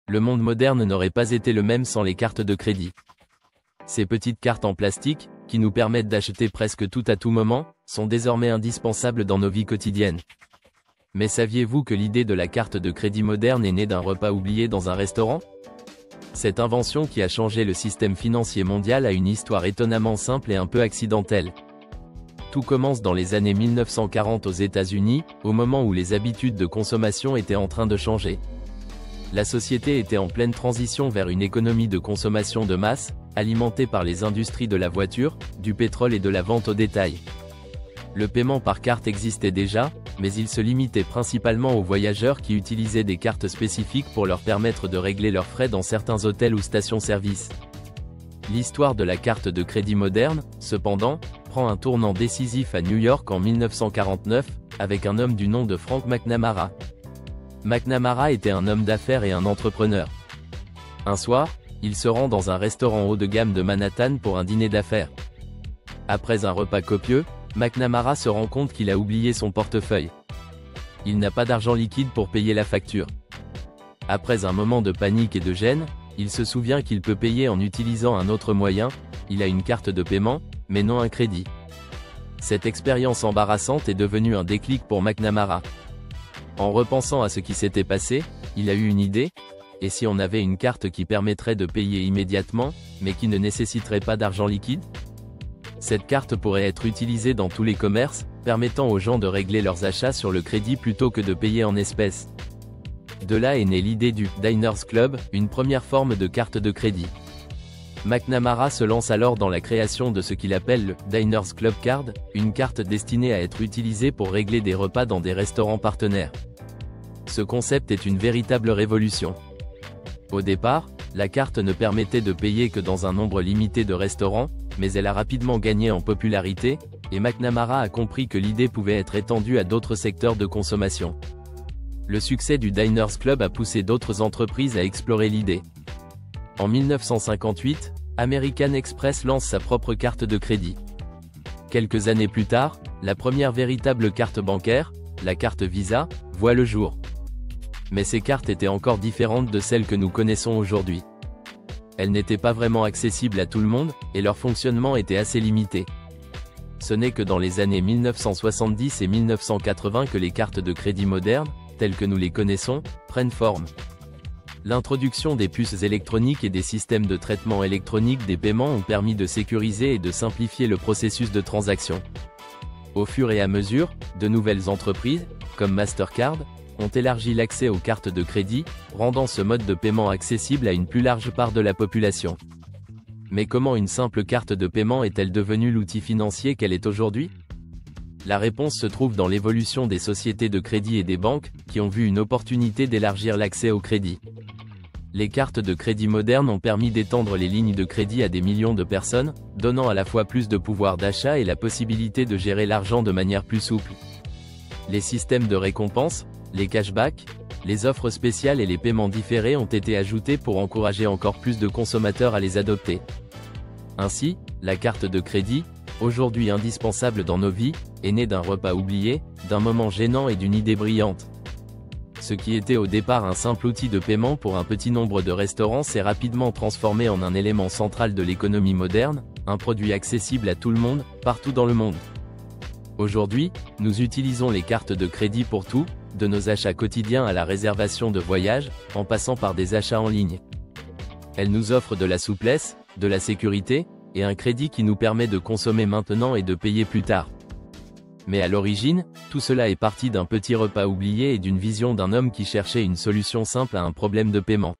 Le monde moderne n'aurait pas été le même sans les cartes de crédit. Ces petites cartes en plastique, qui nous permettent d'acheter presque tout à tout moment, sont désormais indispensables dans nos vies quotidiennes. Mais saviez-vous que l'idée de la carte de crédit moderne est née d'un repas oublié dans un restaurant? Cette invention qui a changé le système financier mondial a une histoire étonnamment simple et un peu accidentelle. Tout commence dans les années 1940 aux États-Unis, au moment où les habitudes de consommation étaient en train de changer. La société était en pleine transition vers une économie de consommation de masse, alimentée par les industries de la voiture, du pétrole et de la vente au détail. Le paiement par carte existait déjà, mais il se limitait principalement aux voyageurs qui utilisaient des cartes spécifiques pour leur permettre de régler leurs frais dans certains hôtels ou stations-service. L'histoire de la carte de crédit moderne, cependant, prend un tournant décisif à New York en 1949, avec un homme du nom de Frank McNamara. McNamara était un homme d'affaires et un entrepreneur. Un soir, il se rend dans un restaurant haut de gamme de Manhattan pour un dîner d'affaires. Après un repas copieux, McNamara se rend compte qu'il a oublié son portefeuille. Il n'a pas d'argent liquide pour payer la facture. Après un moment de panique et de gêne, il se souvient qu'il peut payer en utilisant un autre moyen, il a une carte de paiement, mais non un crédit. Cette expérience embarrassante est devenue un déclic pour McNamara. En repensant à ce qui s'était passé, il a eu une idée, et si on avait une carte qui permettrait de payer immédiatement, mais qui ne nécessiterait pas d'argent liquide? Cette carte pourrait être utilisée dans tous les commerces, permettant aux gens de régler leurs achats sur le crédit plutôt que de payer en espèces. De là est née l'idée du Diners Club, une première forme de carte de crédit. McNamara se lance alors dans la création de ce qu'il appelle le Diners Club Card, une carte destinée à être utilisée pour régler des repas dans des restaurants partenaires. Ce concept est une véritable révolution. Au départ, la carte ne permettait de payer que dans un nombre limité de restaurants, mais elle a rapidement gagné en popularité, et McNamara a compris que l'idée pouvait être étendue à d'autres secteurs de consommation. Le succès du Diners Club a poussé d'autres entreprises à explorer l'idée. En 1958, American Express lance sa propre carte de crédit. Quelques années plus tard, la première véritable carte bancaire, la carte Visa, voit le jour. Mais ces cartes étaient encore différentes de celles que nous connaissons aujourd'hui. Elles n'étaient pas vraiment accessibles à tout le monde, et leur fonctionnement était assez limité. Ce n'est que dans les années 1970 et 1980 que les cartes de crédit modernes, telles que nous les connaissons, prennent forme. L'introduction des puces électroniques et des systèmes de traitement électronique des paiements ont permis de sécuriser et de simplifier le processus de transaction. Au fur et à mesure, de nouvelles entreprises, comme Mastercard, ont élargi l'accès aux cartes de crédit, rendant ce mode de paiement accessible à une plus large part de la population. Mais comment une simple carte de paiement est-elle devenue l'outil financier qu'elle est aujourd'hui? La réponse se trouve dans l'évolution des sociétés de crédit et des banques, qui ont vu une opportunité d'élargir l'accès au crédit. Les cartes de crédit modernes ont permis d'étendre les lignes de crédit à des millions de personnes, donnant à la fois plus de pouvoir d'achat et la possibilité de gérer l'argent de manière plus souple. Les systèmes de récompense, les cashbacks, les offres spéciales et les paiements différés ont été ajoutés pour encourager encore plus de consommateurs à les adopter. Ainsi, la carte de crédit, aujourd'hui indispensable dans nos vies, est née d'un repas oublié, d'un moment gênant et d'une idée brillante. Ce qui était au départ un simple outil de paiement pour un petit nombre de restaurants s'est rapidement transformé en un élément central de l'économie moderne, un produit accessible à tout le monde, partout dans le monde. Aujourd'hui, nous utilisons les cartes de crédit pour tout, de nos achats quotidiens à la réservation de voyages, en passant par des achats en ligne. Elles nous offrent de la souplesse, de la sécurité, et un crédit qui nous permet de consommer maintenant et de payer plus tard. Mais à l'origine, tout cela est parti d'un petit repas oublié et d'une vision d'un homme qui cherchait une solution simple à un problème de paiement.